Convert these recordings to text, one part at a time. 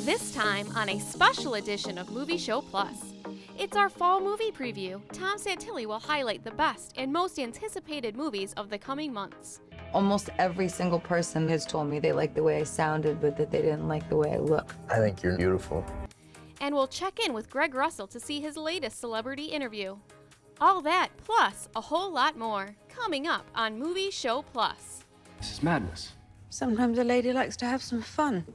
This time on a special edition of Movie Show Plus. It's our fall movie preview. Tom Santilli will highlight the best and most anticipated movies of the coming months. Almost every single person has told me they liked the way I sounded, but that they didn't like the way I look. I think you're beautiful. And we'll check in with Greg Russell to see his latest celebrity interview. All that, plus a whole lot more, coming up on Movie Show Plus. This is madness. Sometimes a lady likes to have some fun.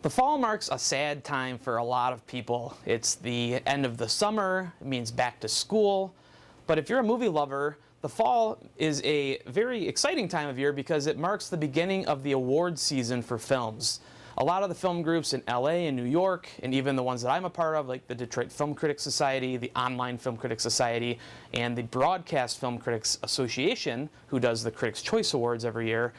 The fall marks a sad time for a lot of people. It's the end of the summer, it means back to school. But if you're a movie lover, the fall is a very exciting time of year because it marks the beginning of the award season for films. A lot of the film groups in LA and New York, and even the ones that I'm a part of, like the Detroit Film Critics Society, the Online Film Critics Society, and the Broadcast Film Critics Association, who does the Critics' Choice Awards every year,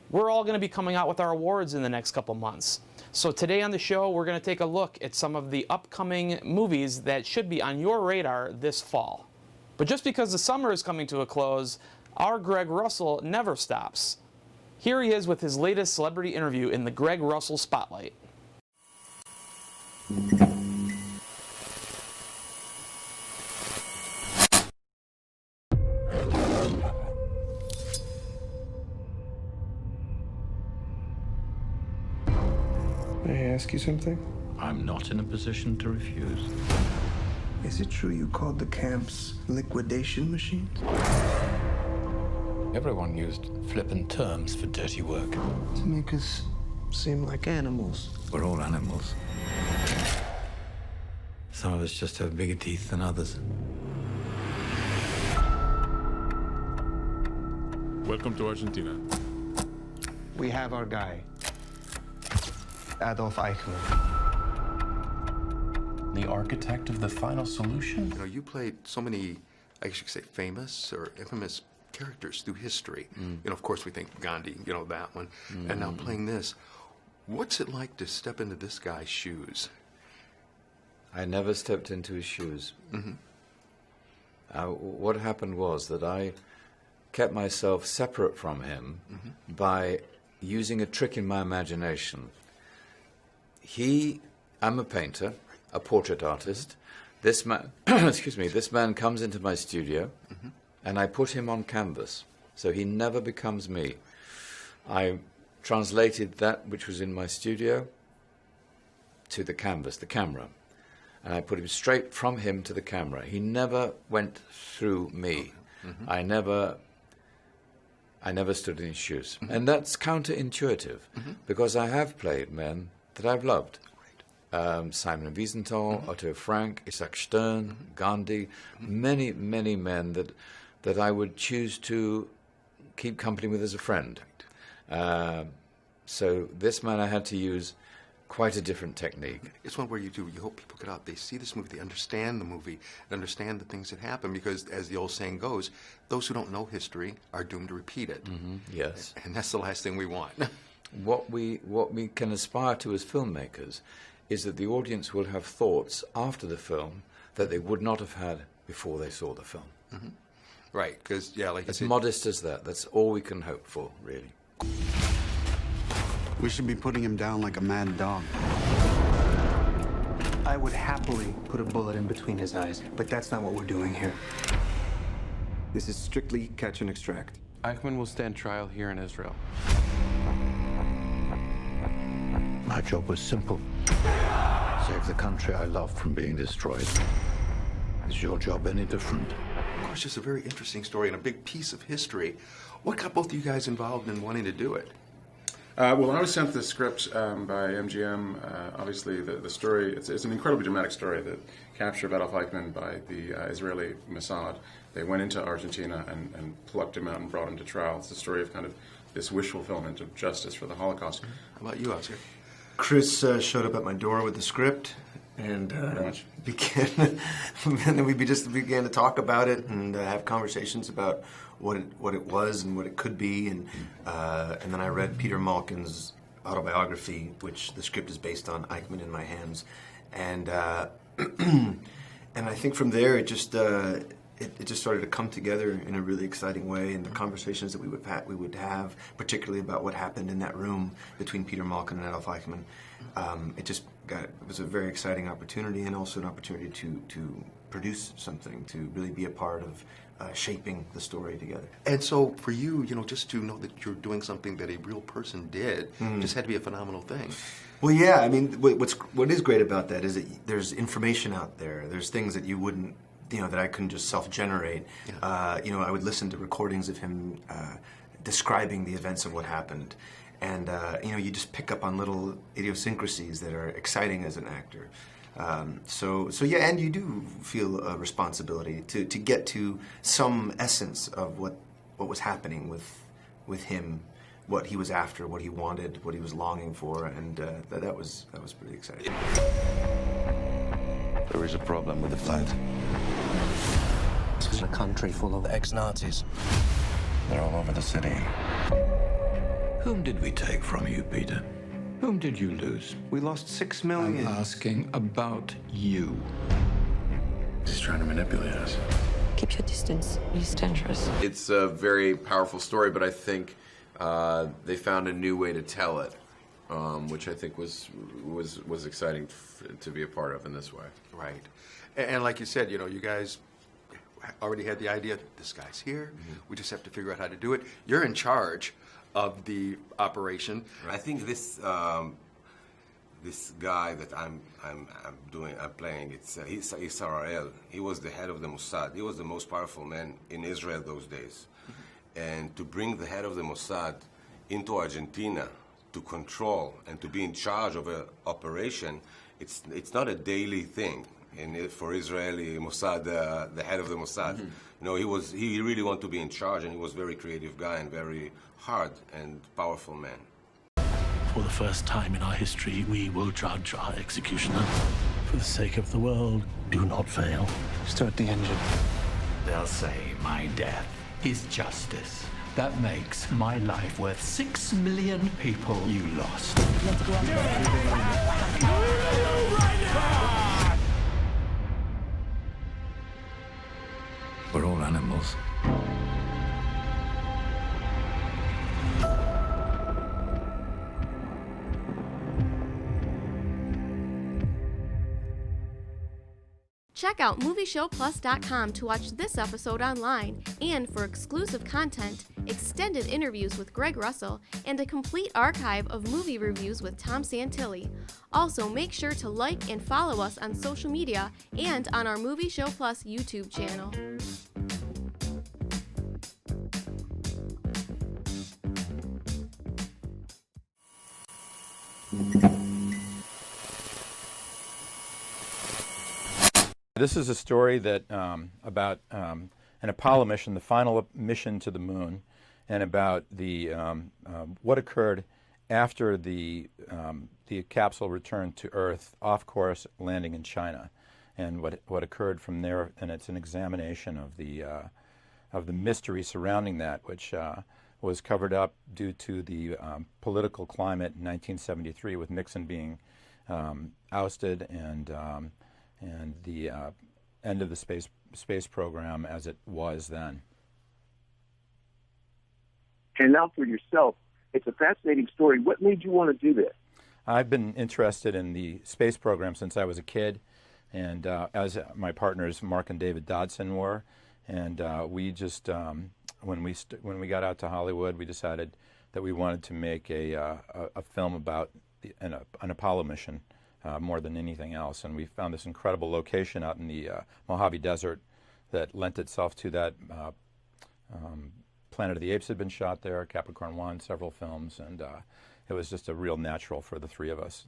we're all going to be coming out with our awards in the next couple months. So today on the show, we're going to take a look at some of the upcoming movies that should be on your radar this fall. But just because the summer is coming to a close, our Greg Russell never stops. Here he is with his latest celebrity interview in the Greg Russell Spotlight. May I ask you something? I'm not in a position to refuse. Is it true you called the camps liquidation machines? Everyone used flippant terms for dirty work. To make us seem like animals. We're all animals. Some of us just have bigger teeth than others. Welcome to Argentina. We have our guy, Adolf Eichmann. The architect of the final solution? You know, you played so many, I guess you could say, famous or infamous characters through history. You know, of course, we think Gandhi, you know, that one. And now playing this, what's it like to step into this guy's shoes? I never stepped into his shoes. What happened was that I kept myself separate from him by using a trick in my imagination. I'm a painter, a portrait artist. This man, excuse me, this man comes into my studio, and I put him on canvas, so he never becomes me. I translated that which was in my studio to the canvas, the camera, and I put him straight from him to the camera. He never went through me. I never stood in his shoes. And that's counterintuitive, because I have played men that I've loved. Simon Wiesenthal, Otto Frank, Isaac Stern, Gandhi, many, many men that I would choose to keep company with as a friend. So this man I had to use quite a different technique. It's one where you hope people get out, they see this movie, they understand the movie, and understand the things that happen, because as the old saying goes, those who don't know history are doomed to repeat it. Yes. And that's the last thing we want. What we can aspire to as filmmakers is that the audience will have thoughts after the film that they would not have had before they saw the film. Right, because, yeah, like as modest as that. That's all we can hope for, really. We should be putting him down like a mad dog. I would happily put a bullet in between his eyes, but that's not what we're doing here. This is strictly catch and extract. Eichmann will stand trial here in Israel. My job was simple. Save the country I love from being destroyed. Is your job any different? Of course, it's a very interesting story and a big piece of history. What got both of you guys involved in wanting to do it? Well, when I was sent the script by MGM, obviously the story, it's an incredibly dramatic story, the capture of Adolf Eichmann by the Israeli Mossad. They went into Argentina and plucked him out and brought him to trial. It's the story of kind of this wish fulfillment of justice for the Holocaust. How about you, Oscar? Chris showed up at my door with the script, and and then we just began to talk about it and have conversations about what it was and what it could be, and then I read Peter Malkin's autobiography, which the script is based on, Eichmann in My Hands, and and I think from there it just started to come together in a really exciting way, and the conversations that we would have, particularly about what happened in that room between Peter Malkin and Adolf Eichmann, it was a very exciting opportunity, and also an opportunity to produce something, to really be a part of shaping the story together. And so for you, just to know that you're doing something that a real person did, just had to be a phenomenal thing. Well, yeah, I mean, what is great about that is that there's information out there. There's things that you wouldn't, that I couldn't just self-generate. Yeah. I would listen to recordings of him describing the events of what happened. And, you just pick up on little idiosyncrasies that are exciting as an actor. So yeah, and you do feel a responsibility to get to some essence of what was happening with him, what he was after, what he wanted, what he was longing for, and that was pretty exciting. There is a problem with the flight. This is a country full of ex-Nazis. They're all over the city. Whom did we take from you, Peter? Whom did you lose? We lost 6 million. I'm asking about you. He's trying to manipulate us. Keep your distance. He's dangerous. It's a very powerful story, but I think they found a new way to tell it, which I think was exciting to be a part of in this way. Right. And like you said, you guys already had the idea, this guy's here, we just have to figure out how to do it. You're in charge of the operation. I think this this guy that I'm playing, he's Israel. He was the head of the Mossad. He was the most powerful man in Israel those days. And to bring the head of the Mossad into Argentina to control and to be in charge of an operation, it's not a daily thing. And for Israeli Mossad, the head of the Mossad, he really wanted to be in charge, and he was a very creative guy and very hard and powerful man. For the first time in our history, we will judge our executioner. For the sake of the world, do not fail. Start the engine. They'll say my death is justice. That makes my life worth 6 million people you lost. We're all animals. Check out MovieShowPlus.com to watch this episode online, and for exclusive content, extended interviews with Greg Russell, and a complete archive of movie reviews with Tom Santilli. Also, make sure to like and follow us on social media and on our Movie Show Plus YouTube channel. This is a story that about an Apollo mission, the final mission to the moon, and about the what occurred after the capsule returned to Earth, off course, landing in China, and what occurred from there. And it's an examination of the mystery surrounding that, which was covered up due to the political climate in 1973, with Nixon being ousted, and the end of the space program as it was then. And now for yourself, it's a fascinating story. What made you want to do this? I've been interested in the space program since I was a kid, and as my partners Mark and David Dodson were, and we just when we got out to Hollywood, we decided that we wanted to make a film about an Apollo mission. More than anything else, and we found this incredible location out in the Mojave Desert that lent itself to that. Planet of the Apes had been shot there, Capricorn 1, several films, and it was just a real natural for the three of us.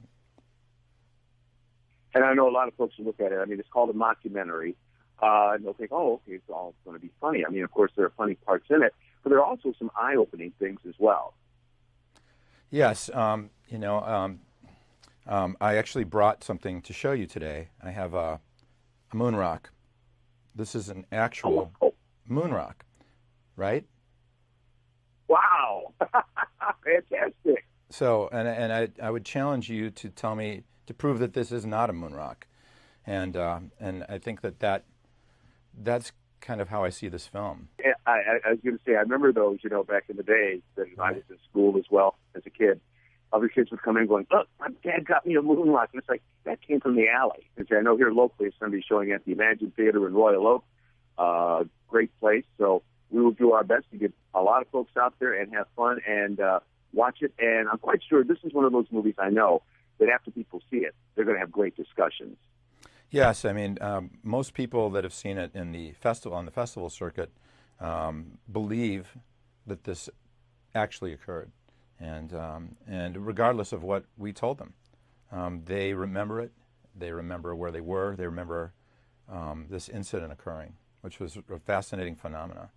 And I know a lot of folks who look at it, I mean, it's called a mockumentary, and they'll think, oh, okay, it's all going to be funny. I mean, of course, there are funny parts in it, but there are also some eye-opening things as well. Yes, I actually brought something to show you today. I have a moon rock. This is an actual moon rock, right? Wow. Fantastic. So, and I would challenge you to tell me, to prove that this is not a moon rock. And I think that's kind of how I see this film. I was going to say, I remember those, back in the day that I was in school as well as a kid. Other kids would come in going, look, my dad got me a moon rock. And it's like, that came from the alley. And I know here locally it's going to be showing at the Imagine Theater in Royal Oak. Great place. So we will do our best to get a lot of folks out there and have fun and watch it. And I'm quite sure this is one of those movies I know that after people see it, they're going to have great discussions. Yes, I mean, most people that have seen it on the festival circuit believe that this actually occurred. And regardless of what we told them, they remember it. They remember where they were. They remember this incident occurring, which was a fascinating phenomenon.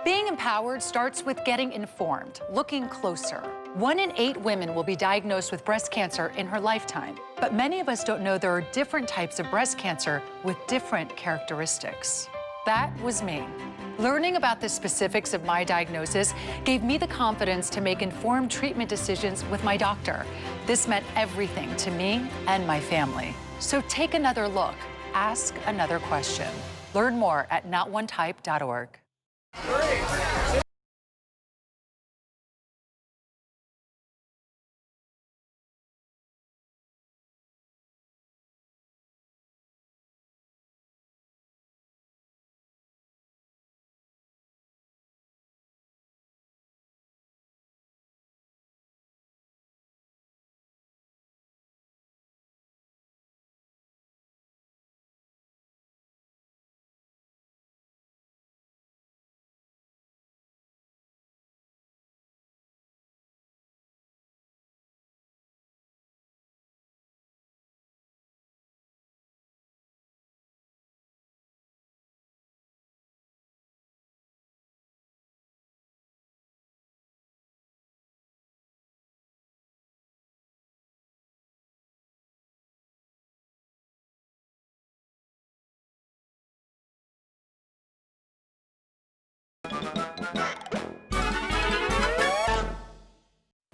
Being empowered starts with getting informed, looking closer. 1 in 8 women will be diagnosed with breast cancer in her lifetime. But many of us don't know there are different types of breast cancer with different characteristics. That was me. Learning about the specifics of my diagnosis gave me the confidence to make informed treatment decisions with my doctor. This meant everything to me and my family. So take another look. Ask another question. Learn more at notonetype.org.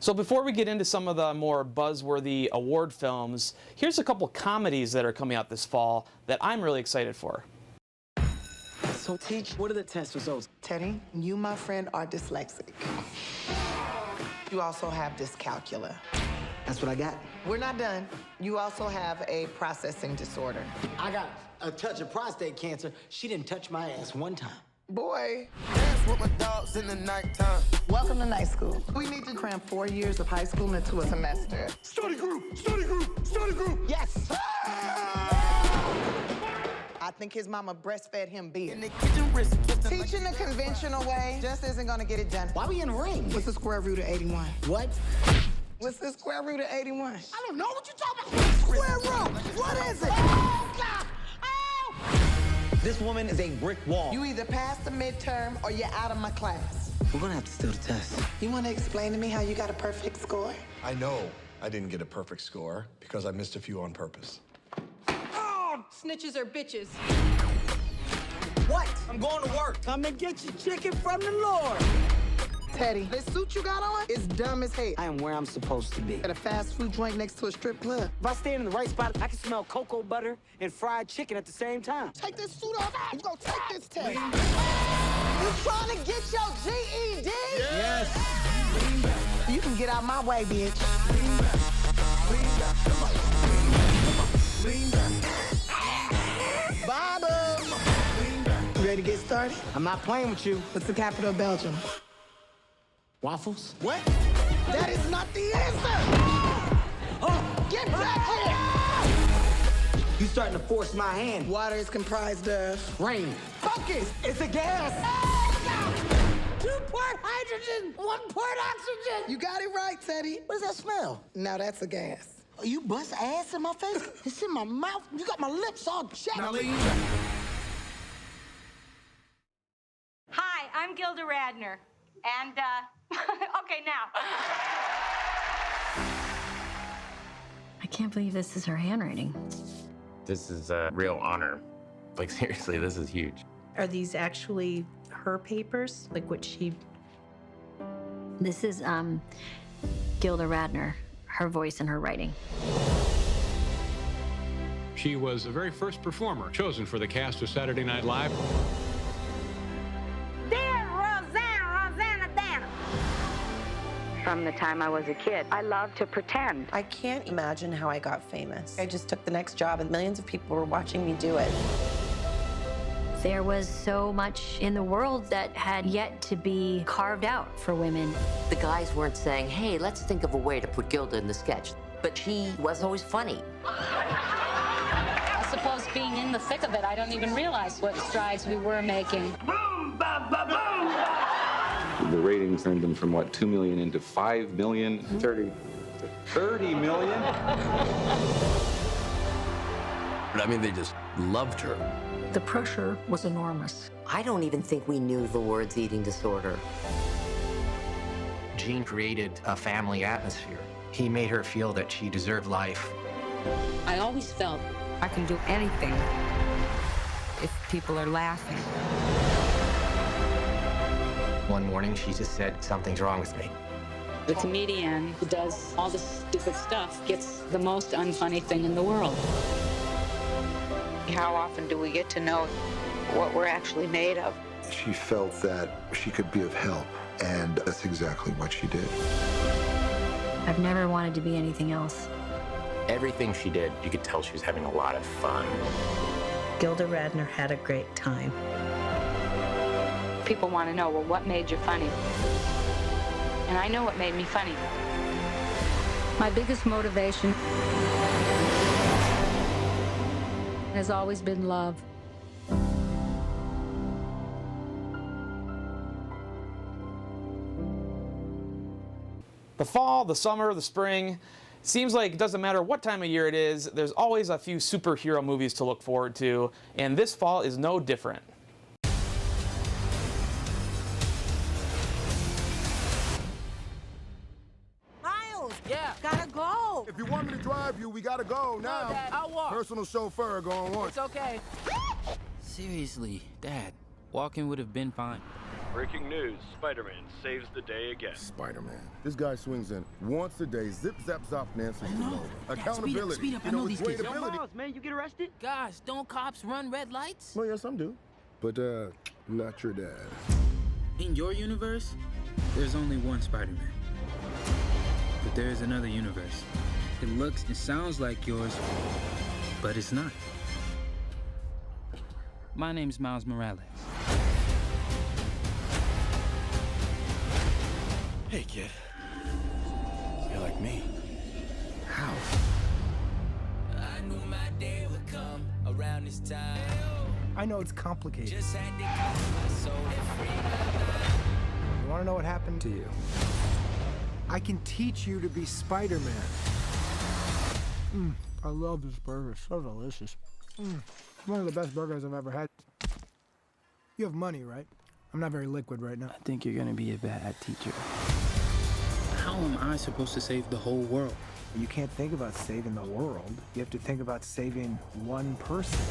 So before we get into some of the more buzzworthy award films, here's a couple comedies that are coming out this fall that I'm really excited for. So, Teach, what are the test results? Teddy, you, my friend, are dyslexic. You also have dyscalculia. That's what I got. We're not done. You also have a processing disorder. I got a touch of prostate cancer. She didn't touch my ass one time. Boy. Dance with my dogs in the nighttime. Welcome to night school. We need to cram 4 years of high school into a semester. Study group, study group, study group. Yes. I think his mama breastfed him beer. Teaching the conventional way just isn't gonna get it done. Why we in the ring? What's the square root of 81? What? What's the square root of 81? I don't know what you're talking about. Square root. What is it? Oh, God. This woman is a brick wall. You either pass the midterm or you're out of my class. We're gonna have to steal the test. You want to explain to me how you got a perfect score? I know I didn't get a perfect score because I missed a few on purpose. Oh, snitches are bitches. What? I'm going to work. Come and get your chicken from the Lord. Teddy, this suit you got on is dumb as hell. I am where I'm supposed to be. At a fast food joint next to a strip club. If I stand in the right spot, I can smell cocoa butter and fried chicken at the same time. Take this suit off. You gonna take this test. You trying to get your GED? Yes. You can get out my way, bitch. Baba. You ready to get started? I'm not playing with you. What's the capital of Belgium? Waffles? What? That is not the answer! Oh, get back here! You starting to force my hand. Water is comprised of... rain. Focus! It's a gas! 2-part hydrogen, 1-part oxygen! You got it right, Teddy. What does that smell? Now that's a gas. Oh, you bust ass in my face? It's in my mouth. You got my lips all chapped. Hi, I'm Gilda Radner. And, okay, now. I can't believe this is her handwriting. This is a real honor. Like, seriously, this is huge. Are these actually her papers, like what she... This is Gilda Radner, her voice and her writing. She was the very first performer chosen for the cast of Saturday Night Live. From the time I was a kid, I loved to pretend. I can't imagine how I got famous. I just took the next job and millions of people were watching me do it. There was so much in the world that had yet to be carved out for women. The guys weren't saying, hey, let's think of a way to put Gilda in the sketch. But she was always funny. I suppose being in the thick of it, I don't even realize what strides we were making. Boom, ba, ba, boom. The ratings turned them from, what, 2 million into 5 million? 30 million? But I mean, they just loved her. The pressure was enormous. I don't even think we knew the words eating disorder. Gene created a family atmosphere. He made her feel that she deserved life. I always felt I can do anything if people are laughing. One morning, she just said, something's wrong with me. the comedian who does all this stupid stuff gets the most unfunny thing in the world. How often do we get to know what we're actually made of? She felt that she could be of help, and that's exactly what she did. I've never wanted to be anything else. Everything she did, you could tell she was having a lot of fun. Gilda Radner had a great time. People want to know, well, what made you funny? And I know what made me funny. My biggest motivation has always been love. The fall, the summer, the spring, seems like it doesn't matter what time of year it is, there's always a few superhero movies to look forward to, and this fall is no different. Miles! Yeah? Gotta go! If you want me to drive you, we gotta go now. No, Dad, I'll walk. Personal chauffeur going once. It's okay. Seriously, Dad, walking would have been fine. Breaking news, Spider-Man saves the day again. Spider-Man. This guy swings in once a day, zip, zap, zop, and answers the phone. Accountability. Speed up, I know these kids. Yo, Miles, man, you get arrested? Guys, don't cops run red lights? Well, yes, some do. But, not your dad. In your universe, there's only one Spider-Man. But there is another universe. It looks and sounds like yours, but it's not. My name's Miles Morales. Hey, kid. You're like me. How? I knew my day would come around this time. I know it's complicated. Just had to keep my soul and free my mind. You want to know what happened to you? I can teach you to be Spider-Man. I love this burger. So delicious. One of the best burgers I've ever had. You have money, right? I'm not very liquid right now. I think you're gonna be a bad teacher. How am I supposed to save the whole world? You can't think about saving the world. You have to think about saving one person.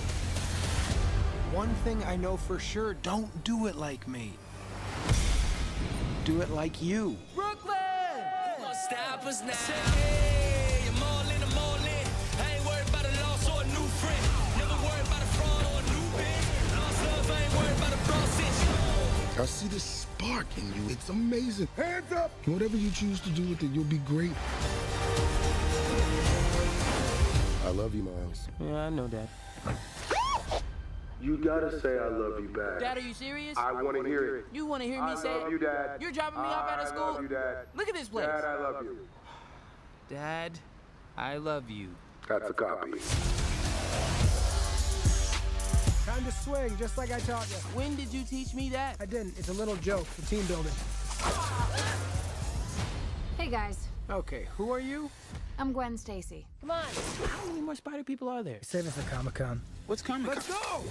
One thing I know for sure, don't do it like me. Do it like you. Brooklyn! You gonna stop us now? Hey, I'm all in, I'm all in. I ain't worried about a loss or a new friend. Never worried about a fraud or a new bid. Lost love, I ain't worried about a process. I see this spark in you. It's amazing. Hands up! Whatever you choose to do with it, you'll be great. I love you, Miles. Yeah, I know that. You gotta say I love you back. Dad, are you serious? I want to hear it. You want to hear me say it? I love you, Dad. You're dropping me off out of school? I love you, Dad. Look at this place. Dad, I love you. Dad, I love you. That's a copy. Time to swing, just like I taught you. When did you teach me that? I didn't. It's a little joke for team building. Hey, guys. Okay, who are you? I'm Gwen Stacy. Come on. How many more spider people are there? Save it for Comic-Con. What's Comic-Con? Let's go!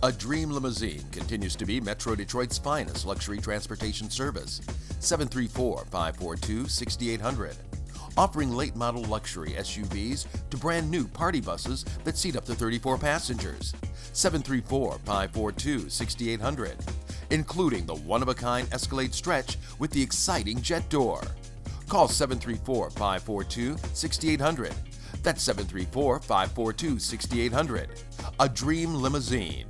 A Dream Limousine continues to be Metro Detroit's finest luxury transportation service. 734-542-6800. Offering late model luxury SUVs to brand new party buses that seat up to 34 passengers. 734-542-6800. Including the one-of-a-kind Escalade Stretch with the exciting jet door. Call 734-542-6800. That's 734-542-6800. A Dream Limousine.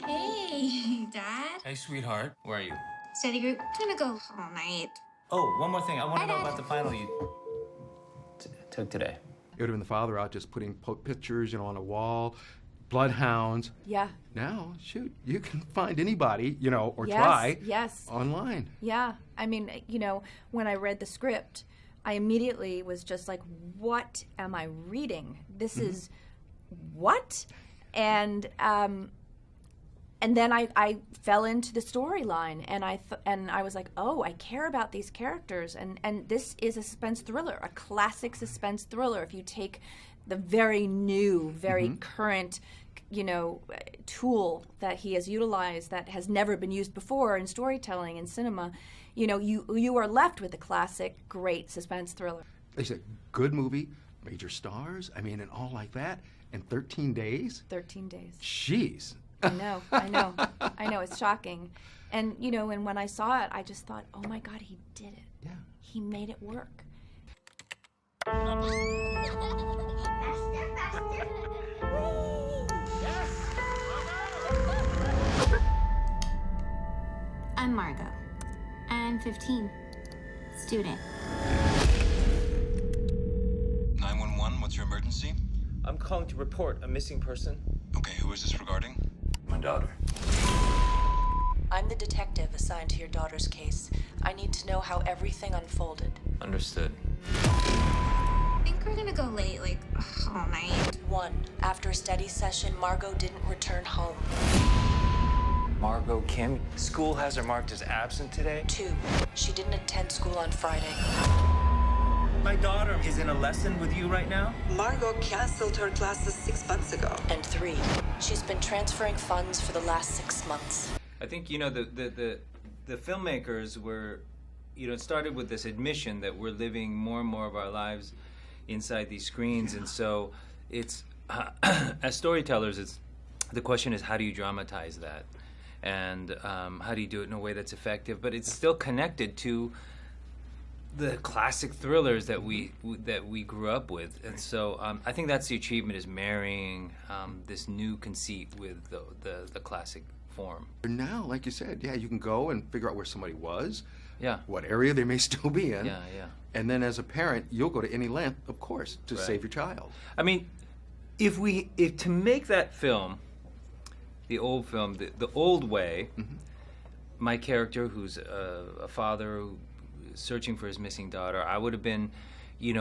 Hey, Dad. Hey, sweetheart. Where are you? Study group. Gonna go all night. Oh, one more thing. I want to know about the final you took today. It would have been the father out just putting pictures, on a wall, bloodhounds. Yeah. Now, shoot, you can find anybody, or Yes, try yes. online. Yeah. I mean, when I read the script, I immediately was just like, what am I reading? This is what? And then I fell into the storyline, and I was like, oh, I care about these characters, and this is a suspense thriller, a classic suspense thriller. If you take the very new, very current, tool that he has utilized that has never been used before in storytelling and cinema, you are left with a classic, great suspense thriller. It's a good movie, major stars, and all like that, in 13 days? 13 days. Jeez. I know, it's shocking. And, and when I saw it, I just thought, oh my God, he did it. Yeah. He made it work. I'm Margot. I'm 15. Student. 911, what's your emergency? I'm calling to report a missing person. Okay, who is this regarding? My daughter. I'm the detective assigned to your daughter's case. I need to know how everything unfolded. Understood. I think we're gonna go late, all night. 1. After a study session, Margot didn't return home. Margot Kim, school has her marked as absent today. 2. She didn't attend school on Friday. My daughter is in a lesson with you right now? Margot canceled her classes 6 months ago. And 3. She's been transferring funds for the last 6 months. I think, the filmmakers were, it started with this admission that we're living more and more of our lives inside these screens. And so it's, as storytellers, the question is, how do you dramatize that? And how do you do it in a way that's effective? But it's still connected to the classic thrillers that we grew up with. And so I think that's the achievement, is marrying this new conceit with the classic form. Now, like you said, you can go and figure out where somebody was, yeah, what area they may still be in. Yeah. And then as a parent, you'll go to any length, of course, to save your child. I mean, if to make that film, the old film, the old way, my character, who's a father who searching for his missing daughter, I would have been,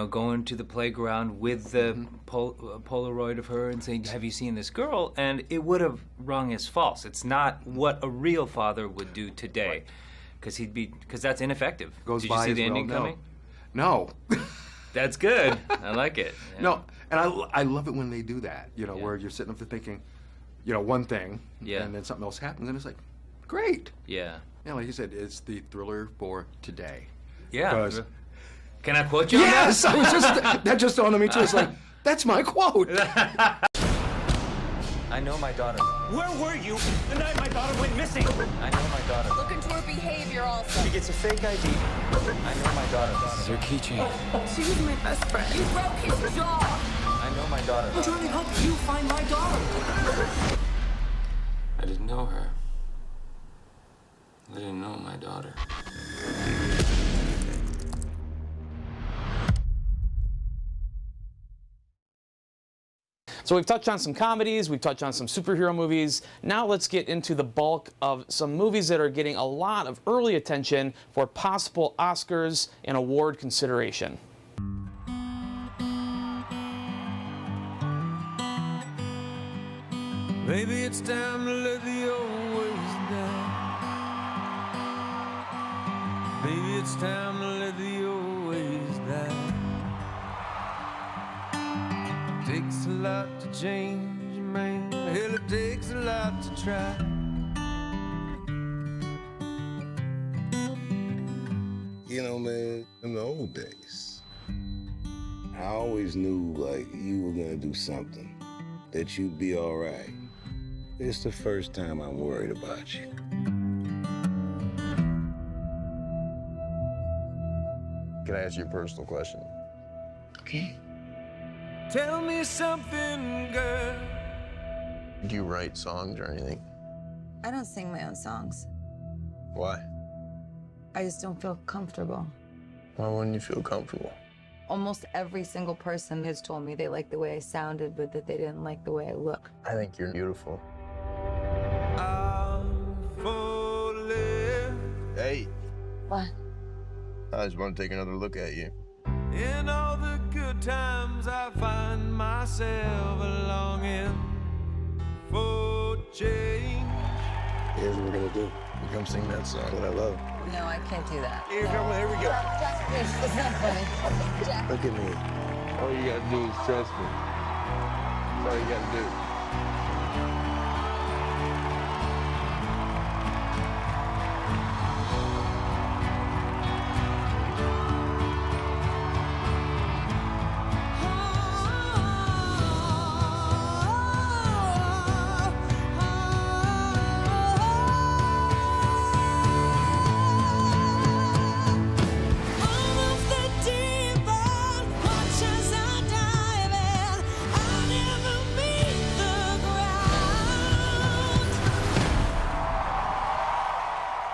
going to the playground with the Polaroid of her and saying, have you seen this girl? And it would have rung as false. It's not what a real father would do today, because that's ineffective. Goes Did by you see as the well, ending no. coming? No. That's good. I like it. Yeah. No, and I love it when they do that, where you're sitting up there thinking, one thing, and then something else happens, and it's like, great. Yeah. Yeah, like you said, it's the thriller for today. Yeah. Can I quote you on yes, that? I was that just dawned on me too. It's like, that's my quote. I know my daughter. Where were you the night my daughter went missing? I know my daughter. Look into her behavior also. She gets a fake ID. I know my daughter. This is her keychain. She was my best friend. You broke his jaw. I know my daughter. I'm trying to help you find my daughter. I didn't know her. I didn't know my daughter. So we've touched on some comedies, we've touched on some superhero movies. Now let's get into the bulk of some movies that are getting a lot of early attention for possible Oscars and award consideration. Maybe it's time to let the old ways die. Maybe it's time to let the old ways die. Takes a lot to change, man. Hell, it takes a lot to try. You know, man, in the old days, I always knew, like, you were gonna do something, that you'd be all right. It's the first time I'm worried about you. Can I ask you a personal question? Okay. Tell me something, girl. Do you write songs or anything? I don't sing my own songs. Why? I just don't feel comfortable. Why wouldn't you feel comfortable? Almost every single person has told me they liked the way I sounded, but that they didn't like the way I look. I think you're beautiful. Hey. What? I just want to take another look at you. In all the good times, I find myself longing for change. Here's what we're gonna do. You come sing that song that I love. No, I can't do that. Here we go. It's not funny. Jack. Look at me. All you gotta do is trust me. That's all you gotta do.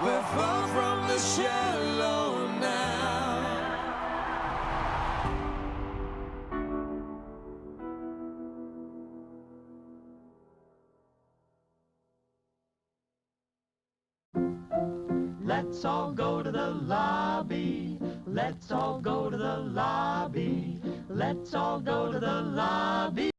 We're far from the shallow now. Let's all go to the lobby. Let's all go to the lobby. Let's all go to the lobby.